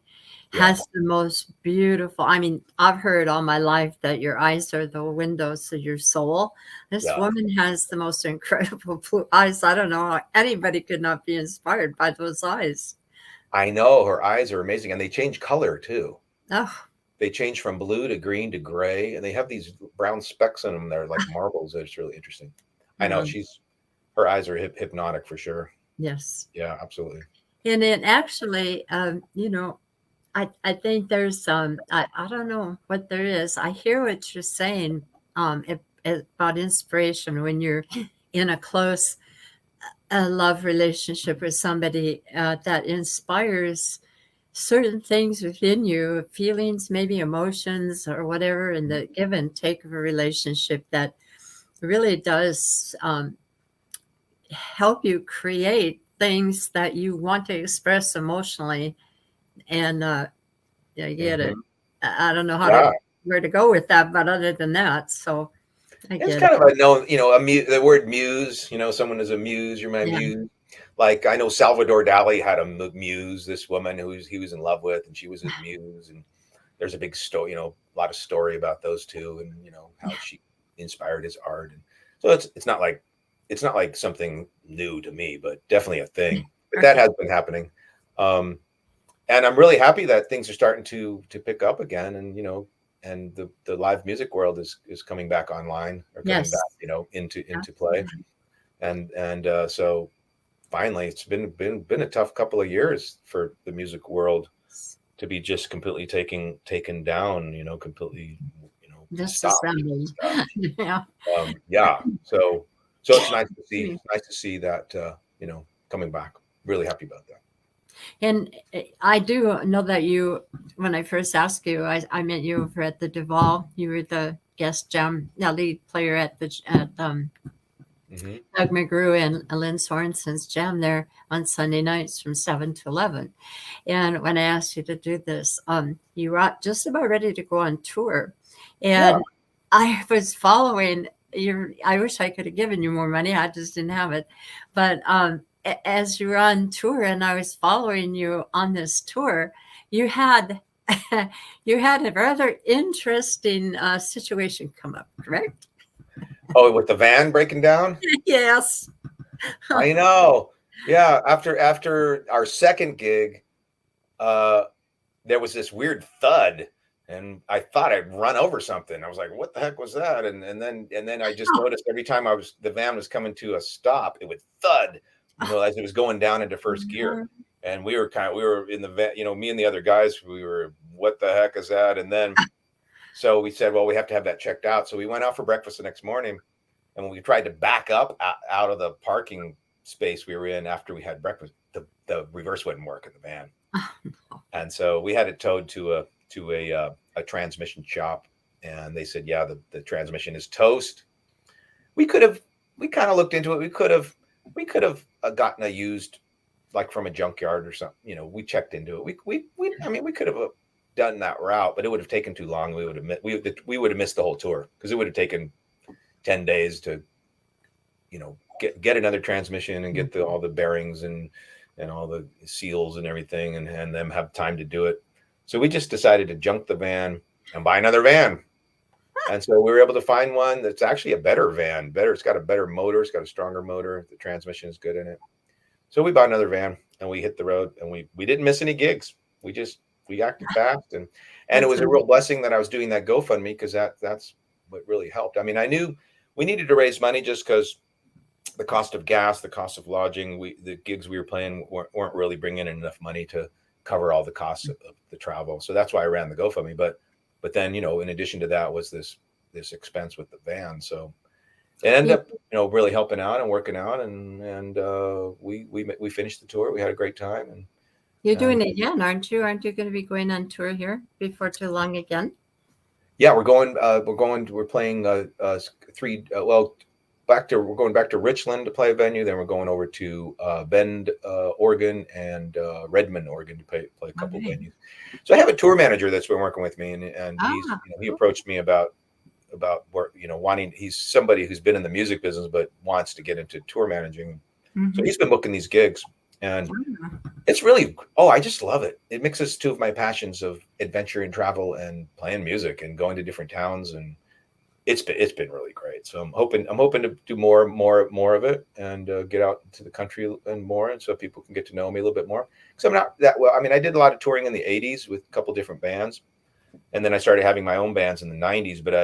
has the most beautiful. I mean, I've heard all my life that your eyes are the windows to your soul. This woman has the most incredible blue eyes. I don't know how anybody could not be inspired by those eyes. I know, her eyes are amazing, and they change color too. Oh, they change from blue to green to gray, and they have these brown specks in them. They're like marbles. It's really interesting. I know her eyes are hypnotic for sure. Yes. Yeah, absolutely. And it actually, I think there's I don't know what there is. I hear what you're saying about inspiration when you're in a close love relationship with somebody that inspires certain things within you, feelings, maybe emotions or whatever, and the give and take of a relationship that really does help you create things that you want to express emotionally. And I get it. I don't know where to go with that, but other than that, so it's kind of a known, the word muse. Someone is a muse. You're my muse. Like, I know Salvador Dali had a muse. This woman he was in love with, and she was his muse. And there's a big story, a lot of story about those two, and how she inspired his art. And so it's not like it's not like something new to me, but definitely a thing. But that has been happening. And I'm really happy that things are starting to pick up again, and and the live music world is coming back online, or coming back, Yes. into play, and so finally, it's been a tough couple of years for the music world to be just completely taken down, completely, stopped. Disassembled. Yeah. Yeah, so it's nice to see. It's nice to see that, coming back. Really happy about that. And I do know that when I first asked you, I met you over at the Duval. You were the guest lead player at Hmm. Doug McGrew and Lynn Sorensen's jam there on Sunday nights from 7 to 11. And when I asked you to do this, you were just about ready to go on tour. Yeah. And I was following your, I wish I could have given you more money. I just didn't have it. But as you were on tour and I was following you on this tour, you had you had a rather interesting situation come up, correct? Oh, with the van breaking down? Yes. I know. Yeah. After our second gig, uh, there was this weird thud, and I thought I'd run over something. I was like, "What the heck was that?" And then I just noticed every time the van was coming to a stop, it would thud, as it was going down into first gear. And we were in the van, me and the other guys, we were, "What the heck is that?" And then so we said, "Well, we have to have that checked out." So we went out for breakfast the next morning, and when we tried to back up out of the parking space we were in after we had breakfast, the reverse wouldn't work in the van. And so we had it towed to a transmission shop, and they said, "Yeah, the transmission is toast." We kind of looked into it. We could have gotten a used, like from a junkyard or something. We checked into it. I mean, we could have done that route, but it would have taken too long. We would have missed the whole tour, because it would have taken 10 days to, get another transmission and get all the bearings and all the seals and everything, and them have time to do it. So we just decided to junk the van and buy another van. And so we were able to find one that's actually a better van. It's got a better motor. It's got a stronger motor. The transmission is good in it. So we bought another van, and we hit the road, and we didn't miss any gigs. We acted fast, and it was a real blessing that I was doing that GoFundMe, because that's what really helped. I mean, I knew we needed to raise money, just because the cost of gas, the cost of lodging, the gigs we were playing weren't really bringing in enough money to cover all the costs of the travel. So that's why I ran the GoFundMe. But then, in addition to that was this expense with the van. So it ended up, really helping out and working out, and we finished the tour. We had a great time. And You're doing it again, aren't you? Aren't you going to be going on tour here before too long again? Yeah, we're playing we're going back to Richland to play a venue. Then we're going over to Bend, Oregon, and Redmond, Oregon, to play a couple venues. So I have a tour manager that's been working with me, and he approached me about work, wanting. He's somebody who's been in the music business but wants to get into tour managing. So he's been booking these gigs, and it's really, I just love it. It mixes two of my passions of adventure and travel and playing music and going to different towns, and it's been really great. So I'm hoping to do more of it, and get out into the country and more, and so people can get to know me a little bit more. Because I'm not that well. I mean, I did a lot of touring in the '80s with a couple different bands, and then I started having my own bands in the '90s. But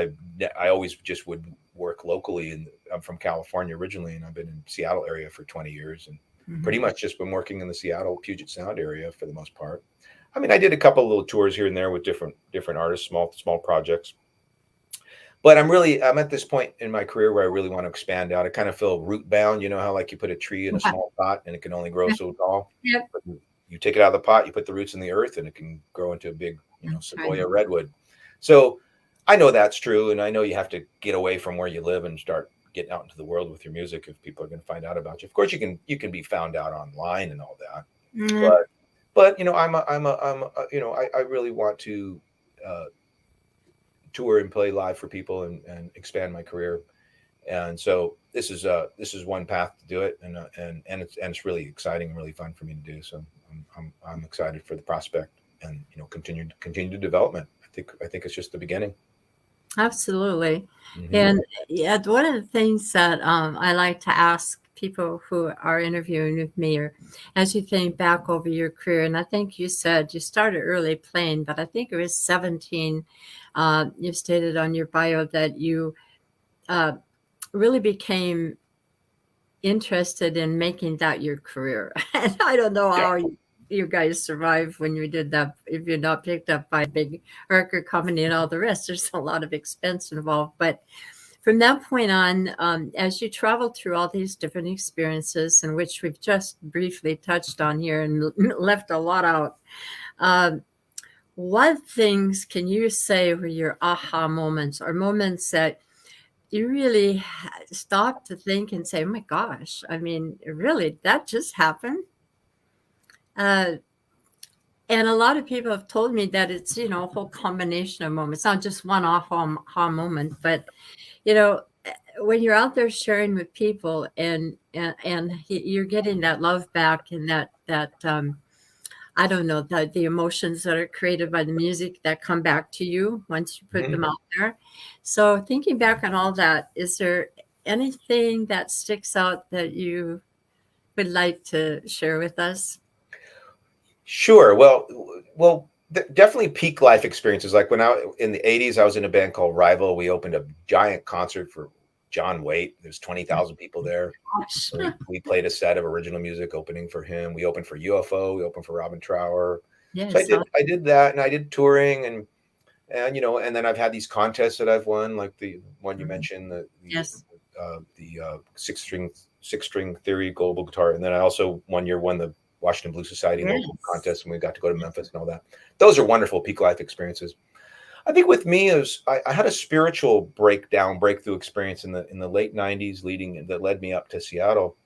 I always just would work locally, and I'm from California originally, and I've been in the Seattle area for 20 years, and pretty much just been working in the Seattle Puget Sound area for the most part. I mean, I did a couple of little tours here and there with different artists, small projects. But I'm at this point in my career where I really want to expand out. I kind of feel root bound. You know how, like, you put a tree in a small pot and it can only grow so tall. Yep. You take it out of the pot, you put the roots in the earth, and it can grow into a big, sequoia redwood. So I know that's true, and I know you have to get away from where you live and start getting out into the world with your music if people are going to find out about you. Of course, you can be found out online and all that, but I really want to tour and play live for people, and expand my career. And so this is one path to do it, and it's really exciting and really fun for me to do. So I'm excited for the prospect, and continued development. I think it's just the beginning. Absolutely. Hmm. And yeah, one of the things that I like to ask people who are interviewing with me, or as you think back over your career, and I think you said you started early playing, but I think it was 17. You stated on your bio that you uh, really became interested in making that your career. And I don't know Yeah. how you guys survived when you did that, if you're not picked up by a big record company and all the rest. There's a lot of expense involved. But from that point on, as you traveled through all these different experiences, in which we've just briefly touched on here and left a lot out, um, what things can you say were your aha moments, or moments that you really stop to think and say, "Oh my gosh, I mean, really, that just happened?" Uh, and a lot of people have told me that it's, a whole combination of moments, not just one aha moment, but, when you're out there sharing with people, and you're getting that love back, and that I don't know, the emotions that are created by the music that come back to you once you put Hmm. them out there. So thinking back on all that, is there anything that sticks out that you would like to share with us? Sure. Well, definitely peak life experiences. Like when in the '80s, I was in a band called Rival. We opened a giant concert for John Waite. There's 20,000 people there. Gosh. We played a set of original music opening for him. We opened for UFO. We opened for Robin Trower. So Yes. I did that, and I did touring, and and then I've had these contests that I've won, like the one you mentioned, Yes. six string theory global guitar, and then I also one year won the Washington Blues Society local Yes. contest, and we got to go to Memphis and all that. Those are wonderful peak life experiences. I think with me is I had a spiritual breakthrough experience in the late '90s, leading that led me up to Seattle,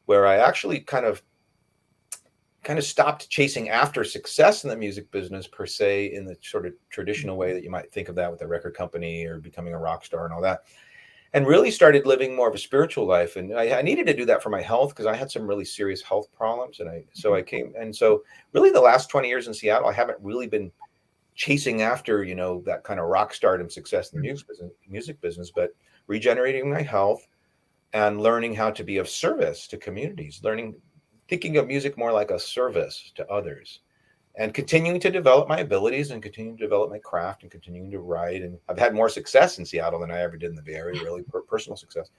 where I actually kind of stopped chasing after success in the music business per se, in the sort of traditional way that you might think of that with a record company or becoming a rock star and all that, and really started living more of a spiritual life. And I needed to do that for my health because I had some really serious health problems. And so really the last 20 years in Seattle, I haven't really been chasing after, that kind of rock stardom success in the music business, but regenerating my health and learning how to be of service to communities, thinking of music more like a service to others, and continuing to develop my abilities and continuing to develop my craft and continuing to write. And I've had more success in Seattle than I ever did in the Bay Area, really personal success.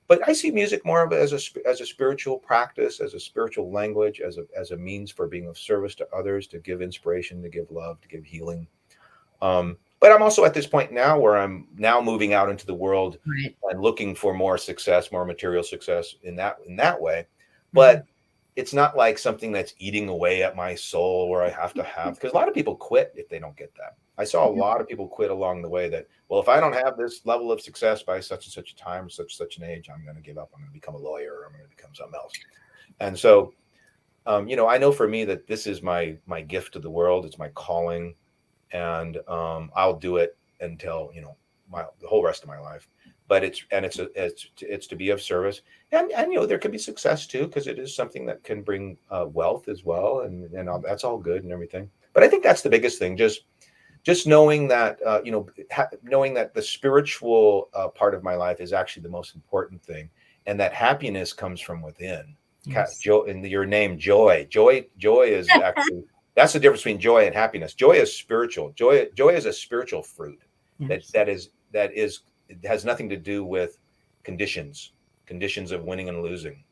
But I see music more of as a spiritual practice, as a spiritual language, as a means for being of service to others, to give inspiration, to give love, to give healing. But I'm also at this point now where I'm now moving out into the world Right. and looking for more success, more material success in that way. Mhm. But it's not like something that's eating away at my soul where I have to have, because a lot of people quit if they don't get that. I saw a lot of people quit along the way that, well, if I don't have this level of success by such and such a time, such an age, I'm going to give up. I'm going to become a lawyer, or I'm going to become something else. And so, I know for me that this is my gift to the world. It's my calling, and I'll do it until the whole rest of my life. But it's to be of service, and there can be success too, because it is something that can bring wealth as well, and that's all good and everything. But I think that's the biggest thing, just knowing that knowing that the spiritual part of my life is actually the most important thing, and that happiness comes from within. Yes. Joy, in your name, joy is actually, that's the difference between joy and happiness. Joy is spiritual. Joy is a spiritual fruit that Yes. that is that is it has nothing to do with conditions of winning and losing.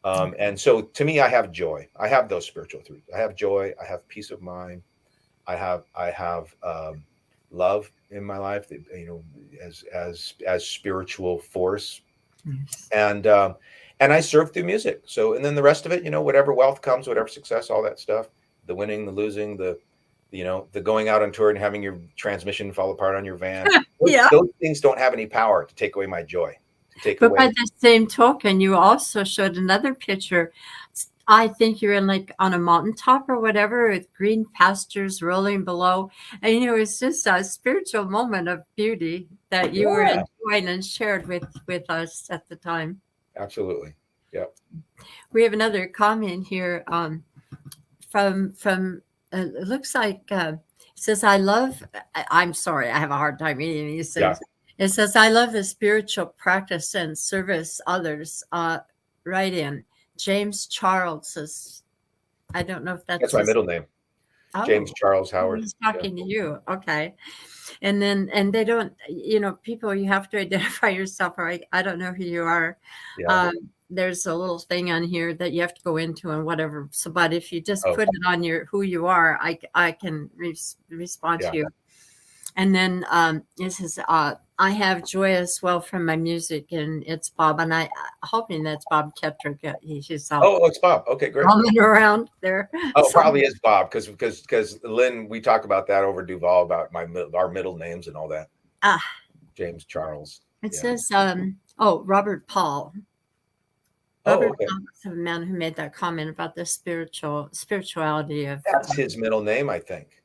And so to me, I have joy. I have those spiritual fruits. I have joy. I have peace of mind. I have love in my life, that, as spiritual force, Yes. and I serve through music. So, and then the rest of it, whatever wealth comes, whatever success, all that stuff, the winning, the losing, the going out on tour and having your transmission fall apart on your van, Yeah. those things don't have any power to take away my joy, to take But by away. the same token, you also showed another picture. I think you're in, like, on a mountaintop or whatever, with green pastures rolling below. And it's just a spiritual moment of beauty that you were Yeah, enjoying and shared with us at the time. absolutely. Yeah. We have another comment here, from it looks like, says, I'm sorry, I have a hard time reading these Yeah. things. It says, I love the spiritual practice and service others. Right in. James Charles says, I don't know if That's that's my his. middle name. Oh, James Charles Howard. he's Yeah. talking to you. Okay. And they don't, people, you have to identify yourself, or I don't know who you are. Yeah. There's a little thing on here that you have to go into and whatever. So, but if you just Oh, put it on who you are, I can respond yeah. to you. And then this is, I have joy as well from my music, and it's Bob, and I hoping that's Bob Kettrick. He's Oh, it's Bob. Okay, great. roaming around there. Oh, probably is Bob, because Lynn, we talk about that over Duval about our middle names and all that. James Charles. It says, Robert Paul. Oh, okay. Paul was the man who made that comment about the spirituality of. That's his middle name, I think.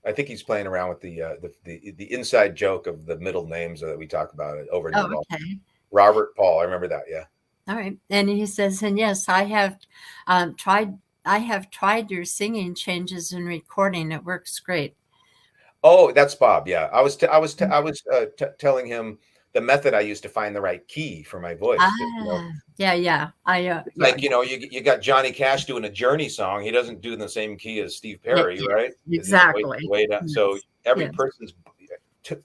I think he's playing around with the inside joke of the middle names that we talk about it over Duval. Okay. Robert Paul, I remember that. Yeah. All right, and he says, and yes, I have tried your singing changes and recording. It works great. Oh, that's Bob. Yeah, I was telling him the method I used to find the right key for my voice. Yeah. You got Johnny Cash doing a Journey song. He doesn't do the same key as Steve Perry, right? Exactly. So every person's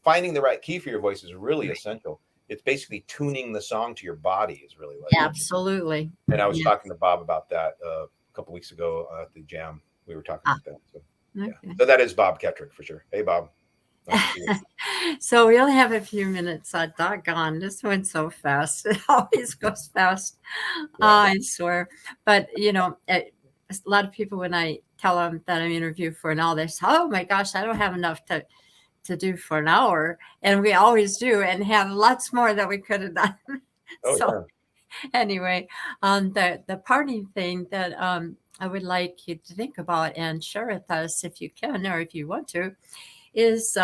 finding the right key for your voice is really essential. It's basically tuning the song to your body is really what. Absolutely. And I was talking to Bob about that a couple weeks ago at the jam. We were talking about that. So, yeah. So that is Bob Kettrick for sure. Hey, Bob. So we only have a few minutes. Doggone, this went so fast. It always goes fast. Yeah. I swear. But, a lot of people, when I tell them that I'm interviewed for an hour, they say, oh my gosh, I don't have enough to do for an hour. And we always do, and have lots more that we could have done. Anyway, the parting thing that I would like you to think about and share with us, if you can, or if you want to, is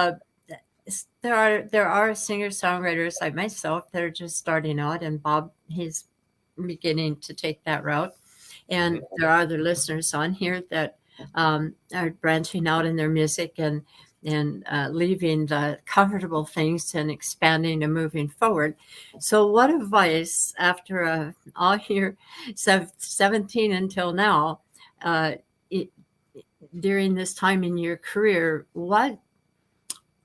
there are singer-songwriters like myself that are just starting out, and Bob, he's beginning to take that route. And there are other listeners on here that are branching out in their music and leaving the comfortable things and expanding and moving forward. So what advice, after all your 17 until now, during this time in your career, what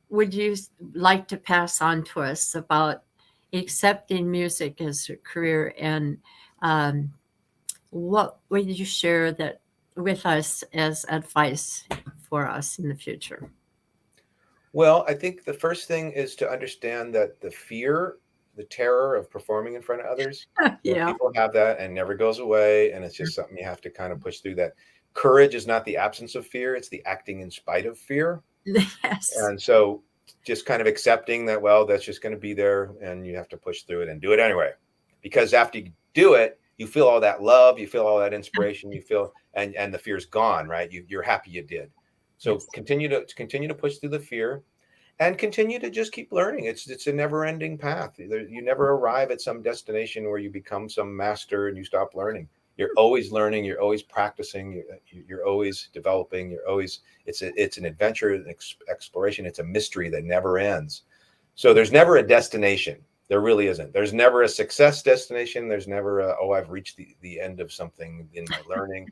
would you like to pass on to us about accepting music as a career, and what would you share that with us as advice for us in the future? Well, I think the first thing is to understand that the terror of performing in front of others, people have that and never goes away. And it's just something you have to kind of push through. That courage is not the absence of fear. It's the acting in spite of fear. Yes. And so just kind of accepting that, well, that's just going to be there and you have to push through it and do it anyway. Because after you do it, you feel all that love, you feel all that inspiration, you feel, and the fear's gone, right? You're happy you did. So continue to push through the fear and continue to just keep learning. It's a never-ending path. You never arrive at some destination where you become some master and you stop learning. You're always learning. You're always practicing. You're always developing. It's an adventure, an exploration. It's a mystery that never ends. So there's never a destination. There really isn't. There's never a success destination. There's never I've reached the end of something in my learning.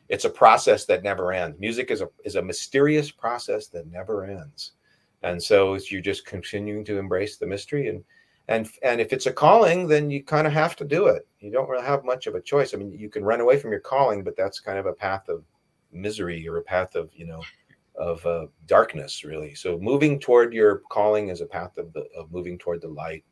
It's a process that never ends. Music is a mysterious process that never ends. And so you're just continuing to embrace the mystery. And if it's a calling, then you kind of have to do it. You don't really have much of a choice. I mean, you can run away from your calling, but that's kind of a path of misery or a path of, darkness, really. So moving toward your calling is a path of moving toward the light.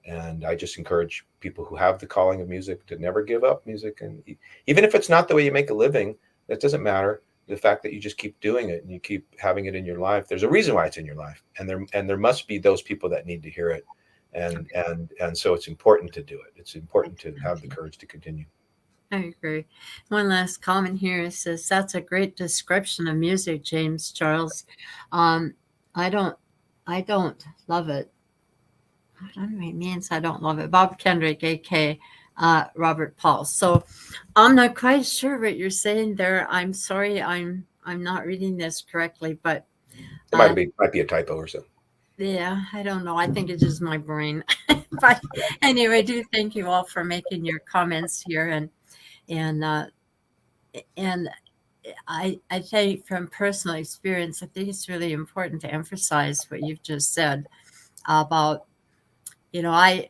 And I just encourage people who have the calling of music to never give up music. And even if it's not the way you make a living, that doesn't matter. The fact that you just keep doing it and you keep having it in your life, there's a reason why it's in your life. And there must be those people that need to hear it. And so it's important to do it. It's important to have the courage to continue. I agree. One last comment here. It says, that's a great description of music, James Charles. I don't love it. I don't know what it means. I don't love it. Bob Kendrick, a.k.a. Robert Paul. So I'm not quite sure what you're saying there. I'm sorry. I'm I'm not reading this correctly, but It might be a typo or so. yeah, I don't know. I think it is my brain. But anyway, I do thank you all for making your comments here, and and I think from personal experience, I think it's really important to emphasize what you've just said about, you know, I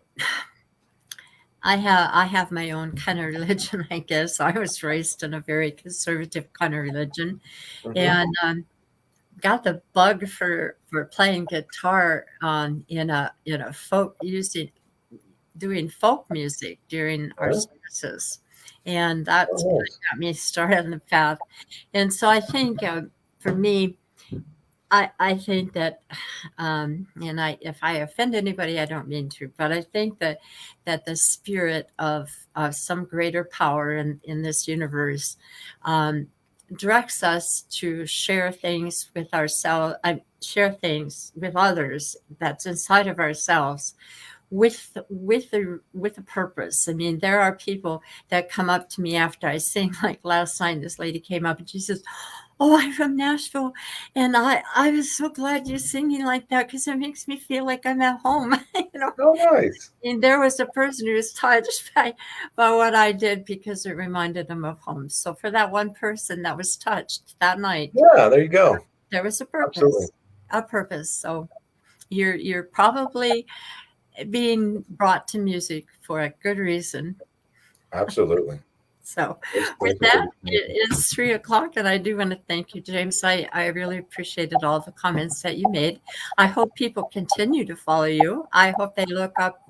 have my own kind of religion, I guess. I was raised in a very conservative kind of religion, Hmm. and got the bug for playing guitar in a folk using doing folk music during our Oh, services, and that's oh, what nice. got me started on the path. And so I think for me, I think that, and if I offend anybody, I don't mean to, but I think that the spirit of some greater power in this universe um, directs us to share things with ourselves, share things with others that's inside of ourselves with a purpose. I mean, there are people that come up to me after I sing. Like last night, this lady came up and she says, "Oh, I'm from Nashville, and I was so glad you're singing like that because it makes me feel like I'm at home." You know, Oh, nice. and there was a person who was touched by what I did because it reminded them of home. So for that one person that was touched that night, Yeah, there you go. there was a Absolutely. purpose, a purpose. So you're probably being brought to music for a good reason. Absolutely. So with Thank you for that, the it is 3 o'clock, and I do want to thank you, James. I really appreciated all the comments that you made. I hope people continue to follow you. I hope they look up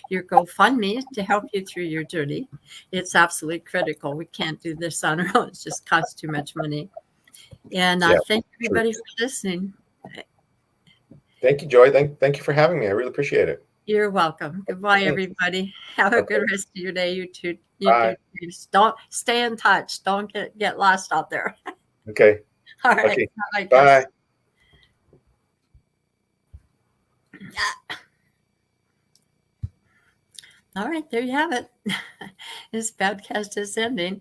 your GoFundMe to help you through your journey. It's absolutely critical. We can't do this on our own. It just costs too much money. And Yeah, thank true. everybody for listening. Thank you, Joy. Thank you for having me. I really appreciate it. You're welcome. Goodbye, Thanks. everybody. Have a Okay. good rest of your day. You too. You Bye. too. Don't stay in touch. Don't get lost out there. Okay. All right. Okay. Bye, Bye. Gus. All right. There you have it. This podcast is ending.